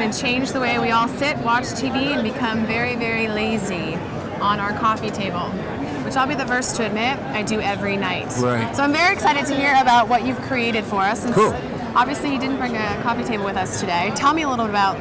going to change the way we all sit, watch TV, and become very, very lazy on our coffee table, which I'll be the first to admit I do every night. Right. So I'm very excited to hear about what you've created for us. Since Cool. Obviously, you didn't bring a coffee table with us today. Tell me a little bit about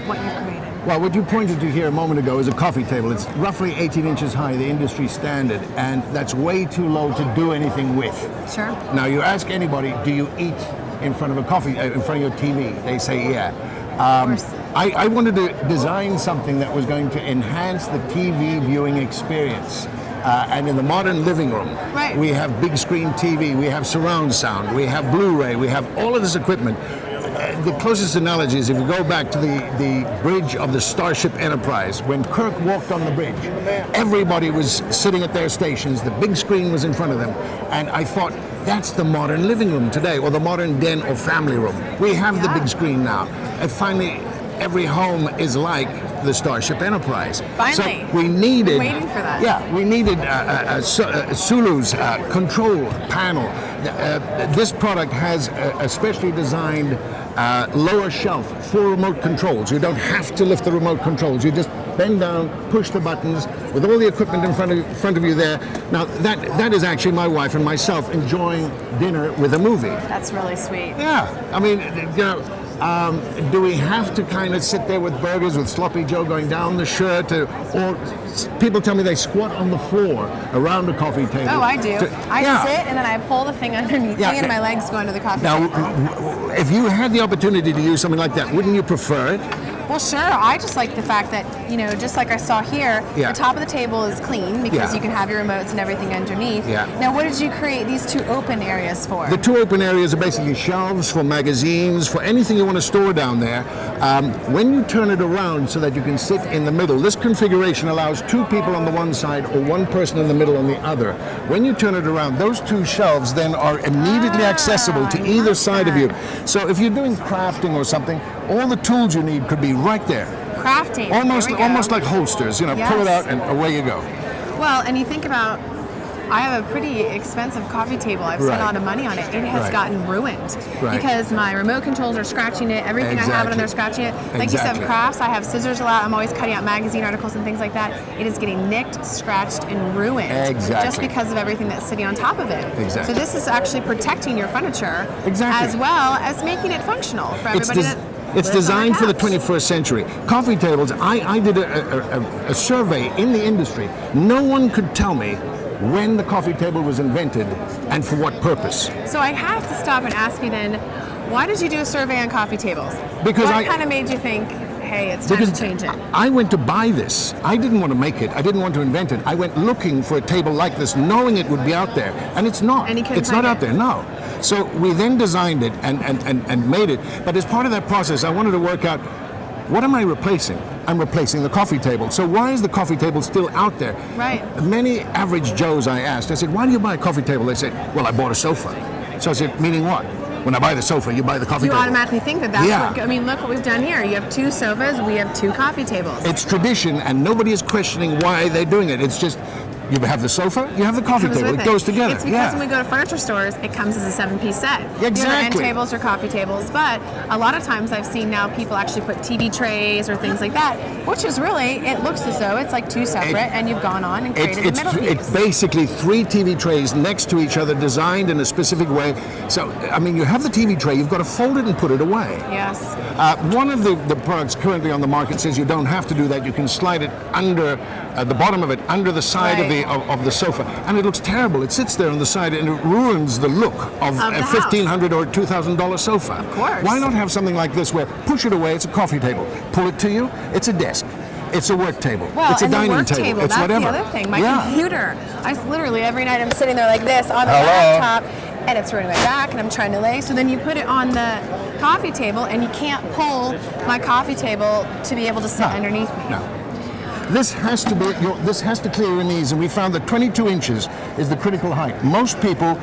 what you've created. Well, what you pointed to here a moment ago is a coffee table. It's roughly 18 inches high, the industry standard, and that's way too low to do anything with. Sure. Now, you ask anybody, do you eat in front of a coffee, in front of your TV? They say, yeah. Of course. I wanted to design something that was going to enhance the TV viewing experience. And in the modern living room, Right. we have big screen TV, we have surround sound, we have Blu-ray, we have all of this equipment. The closest analogy is if you go back to the bridge of the Starship Enterprise. When Kirk walked on the bridge, everybody was sitting at their stations, the big screen was in front of them, and I thought, that's the modern living room today, or the modern den or family room. We have the big screen now, and finally, every home is like the Starship Enterprise. Finally. So we needed... Been waiting for that. Yeah, we needed Sulu's control panel. This product has a specially designed lower shelf for remote controls. You don't have to lift the remote controls. You just bend down, push the buttons with all the equipment in front of you there. Now, that is actually my wife and myself enjoying dinner with a movie. That's really sweet. Yeah, I mean, you know, do we have to kind of sit there with burgers with Sloppy Joe going down the shirt? Or people tell me they squat on the floor around the coffee table. Oh, I do. I Yeah. sit and then I pull the thing underneath me and my legs go under the coffee Now, table. if you had the opportunity to use something like that, wouldn't you prefer it? Well, sure. I just like the fact that, you know, just like I saw here, Yeah. the top of the table is clean because Yeah. you can have your remotes and everything underneath. Yeah. Now, what did you create these two open areas for? The two open areas are basically shelves for magazines, for anything you want to store down there. When you turn it around so that you can sit in the middle, this configuration allows two people on the one side or one person in the middle on the other. When you turn it around, those two shelves then are immediately accessible to either side of you. So if you're doing crafting or something, all the tools you need could be right there. Crafting. Almost, There we go. almost like holsters. You know, pull it Yes. out and away you go. Well, and you think about, I have a pretty expensive coffee table. I've spent Right. a lot of money on it. It has Right. gotten ruined Right. because my remote controls are scratching it. Everything I have on there is scratching it. Like you Exactly. said, crafts, I have scissors a lot. I'm always cutting out magazine articles and things like that. It is getting nicked, scratched, and ruined. Exactly. Just because of everything that's sitting on top of it. Exactly. So this is actually protecting your furniture Exactly. as well as making it functional for everybody that It's lives on designed their for the couch. 21st century. Coffee tables, I did a survey in the industry. No one could tell me when the coffee table was invented and for what purpose. So I have to stop and ask you then, why did you do a survey on coffee tables? Because what I- kind of made you think, hey, it's time to change it? I went to buy this. I didn't want to make it. I didn't want to invent it. I went looking for a table like this, knowing it would be out there. And it's not. And you couldn't It's not find out it. there, no. So we then designed it and made it. But as part of that process, I wanted to work out, what am I replacing? I'm replacing the coffee table. So why is the coffee table still out there? Right. Many average Joes I asked, I said, why do you buy a coffee table? They said, well, I bought a sofa. So I said, meaning what? When I buy the sofa, you buy the coffee You table. automatically think that that's Yeah. what, I mean, look what we've done here. You have two sofas, we have two coffee tables. It's tradition, and nobody is questioning why they're doing it. It's just, you have the sofa, you have the coffee Comes table. with It goes together. It's because when we go to furniture stores, it comes as a 7-piece set. You have end Exactly. tables or coffee tables, but a lot of times I've seen now people actually put TV trays or things like that, which is really, it looks as though it's like two separate, and you've gone on and created a middle piece. It's basically 3 TV trays next to each other, designed in a specific way. So, I mean, you have the TV tray, you've got to fold it and put it away. Yes. One of the products currently on the market says you don't have to do that. You can slide it under the bottom of it, under the side Right. of the sofa, and it looks terrible. It sits there on the side, and it ruins the look of the a house. $1,500 or $2,000 sofa. Of course. Why not have something like this where push it away? It's a coffee table. Pull it to you. It's a desk. It's a work table. Well, it's a and dining the work table. It's that's whatever. the other thing. My Yeah. computer. Literally every night I'm sitting there like this on the Hello. laptop, and it's ruining my back, and I'm trying to lay. So then you put it on the coffee table, and you can't pull my coffee table to be able to sit underneath me. No. This has to be. This has to clear your knees, and we found that 22 inches is the critical height. Most people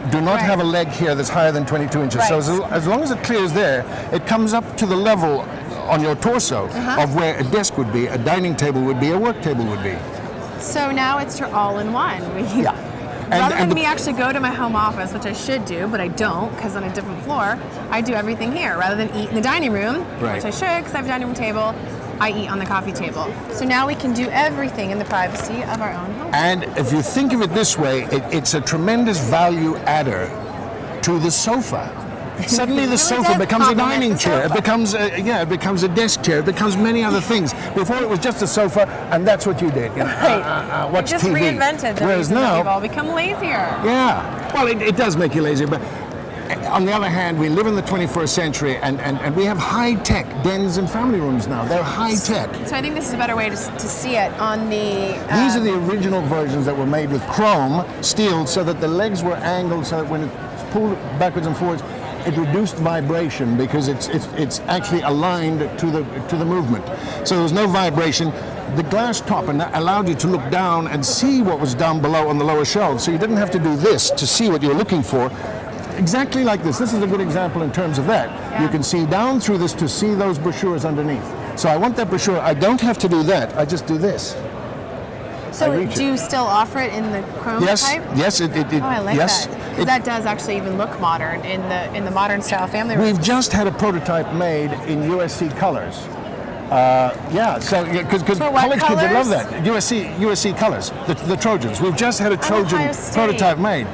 do not Right. have a leg here that's higher than 22 inches. So Right. as long as it clears there, it comes up to the level on your torso of where a desk would be, a dining table would be, a work table would be. So now it's your all-in-one. Yeah. rather than me actually go to my home office, which I should do, but I don't because on a different floor, I do everything here. Rather than eat in the dining room, which I should because I have a dining room table, I eat on the coffee table. So now we can do everything in the privacy of our own home. And if you think of it this way, it's a tremendous value adder to the sofa. Suddenly the sofa becomes a dining chair. It becomes it becomes a desk chair. It becomes many other things. Before it was just a sofa, and that's what you did. Watch just TV. Reinvented the Whereas reason that now we've all become lazier. Yeah. Well, it does make you lazy, but on the other hand, we live in the 21st century, and we have high-tech dens and family rooms now. They're high-tech. So I think this is a better way to see it on the... These are the original versions that were made with chrome steel so that the legs were angled so that when it's pulled backwards and forwards, it reduced vibration because it's actually aligned to the movement. So there was no vibration. The glass top and that allowed you to look down and see what was down below on the lower shelves. So you didn't have to do this to see what you were looking for. Exactly like this. This is a good example in terms of that. Yeah. You can see down through this to see those brochures underneath. So I want that brochure. I don't have to do that. I just do this. So do you still offer it in the chrome type? Yes. I like that. Because that does actually even look modern in the modern style family room. We've just had a prototype made in USC colors. Because college kids would love that. USC colors, the Trojans. We've just had a Trojan prototype made.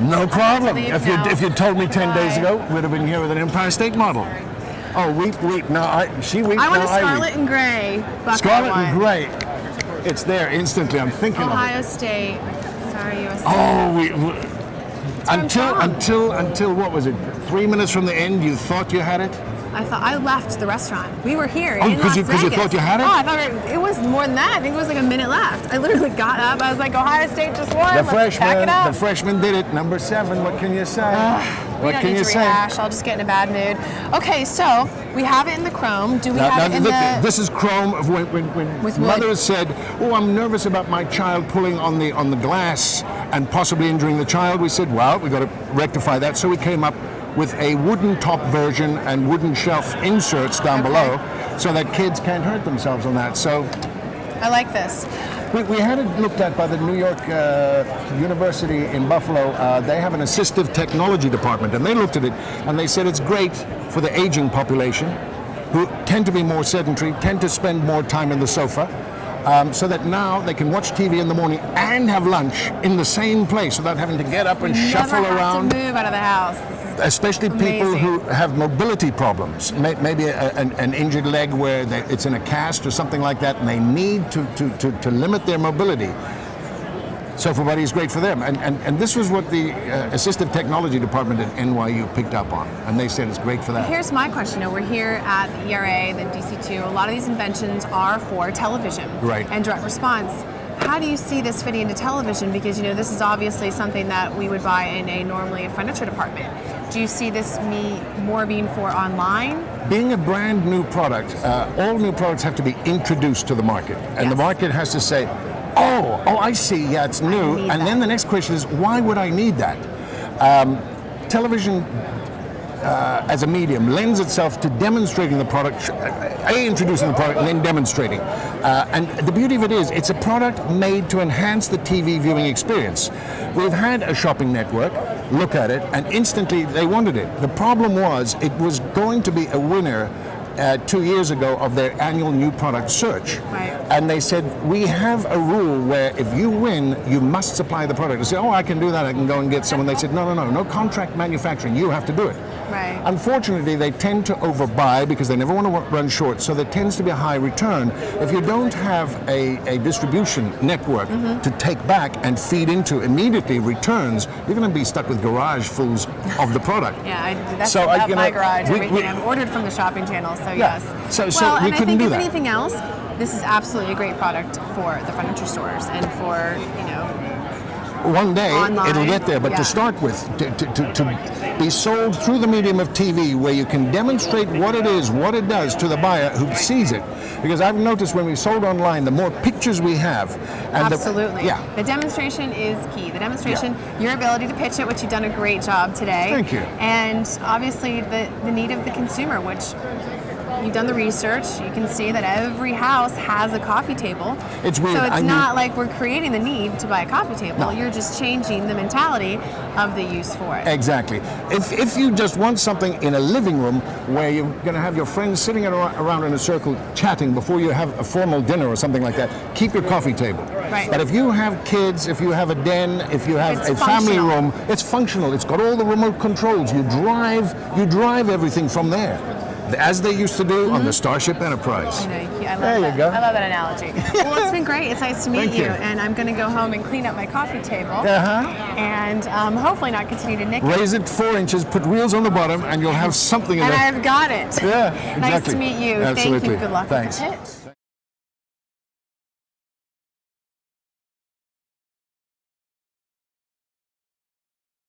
No problem. If you'd told me 10 days ago, we'd have been here with an Empire State model. Oh, weep. No, she weeps. I want a scarlet and gray. Scarlet and gray. It's there instantly. I'm thinking Ohio of it. State. Sorry, USC. Oh, until what was it? 3 minutes from the end, you thought you had it? I left the restaurant. We were here in Las Vegas. Because you thought you had it? Oh, I thought it was more than that. I think it was like a minute left. I literally got up. I was like, Ohio State just won. Let's pack it up. The freshman did it. Number 7. What can you say? What can you say? Rehash. I'll just get in a bad mood. Okay, so we have it in the chrome. Do we have it in the? This is chrome. When mothers said, "Oh, I'm nervous about my child pulling on the glass and possibly injuring the child," we said, "Well, we've got to rectify that." So we came up with a wooden top version and wooden shelf inserts down below so that kids can't hurt themselves on that. So I like this. We had it looked at by the New York University in Buffalo. They have an assistive technology department, and they looked at it and they said it's great for the aging population who tend to be more sedentary, tend to spend more time in the sofa. So that now they can watch TV in the morning and have lunch in the same place without having to get up and shuffle around. Never have to move out of the house. Especially people who have mobility problems, maybe an injured leg where it's in a cast or something like that, and they need to limit their mobility. Sofa Buddy is great for them. And this was what the Assistive Technology Department at NYU picked up on. And they said it's great for that. Here's my question. We're here at the ERA, the DC2. A lot of these inventions are for television and direct response. How do you see this fitting into television? Because, this is obviously something that we would buy in normally a furniture department. Do you see this more being for online? Being a brand new product, all new products have to be introduced to the market. And the market has to say, oh, I see, yeah, it's new. And then the next question is, why would I need that? Television as a medium lends itself to demonstrating the product, introducing the product and then demonstrating. And the beauty of it is, it's a product made to enhance the TV viewing experience. We've had a shopping network look at it and instantly they wanted it. The problem was, it was going to be a winner 2 years ago of their annual new product search. And they said, we have a rule where if you win, you must supply the product. I said, I can do that, I can go and get someone. They said, no contract manufacturing, you have to do it. Unfortunately, they tend to overbuy because they never want to run short, so there tends to be a high return. If you don't have a distribution network to take back and feed into immediately returns, you're going to be stuck with garage fulls of the product. That's my garage. Everything I've ordered from the shopping channel, so yes. So we couldn't do that. If anything else, this is absolutely a great product for the furniture stores and for, one day online. It'll get there, but to start with, to be sold through the medium of TV where you can demonstrate what it is, what it does to the buyer who sees it. Because I've noticed when we sold online, the more pictures we have. And absolutely. The demonstration is key. The demonstration, your ability to pitch it, which you've done a great job today. Thank you. And obviously the need of the consumer, which you've done the research. You can see that every house has a coffee table. It's weird. So it's not like we're creating the need to buy a coffee table. No. You're just changing the mentality of the use for it. Exactly. If you just want something in a living room where you're going to have your friends sitting around in a circle chatting before you have a formal dinner or something like that, keep your coffee table. Right. But if you have kids, if you have a den, if you have It's a family functional. room, it's functional. It's got all the remote controls. You drive everything from there, as they used to do on the Starship Enterprise. I know, I love There that. you go. I love that analogy. Well, it's been great. It's nice to meet Thank you. And I'm going to go home and clean up my coffee table. And hopefully not continue to nick it. Raise it 4 inches, put wheels on the bottom, and you'll have something in And there. I've got it. Yeah, Nice exactly. to meet you. Absolutely. Thank you. Good luck Thanks. with the pitch.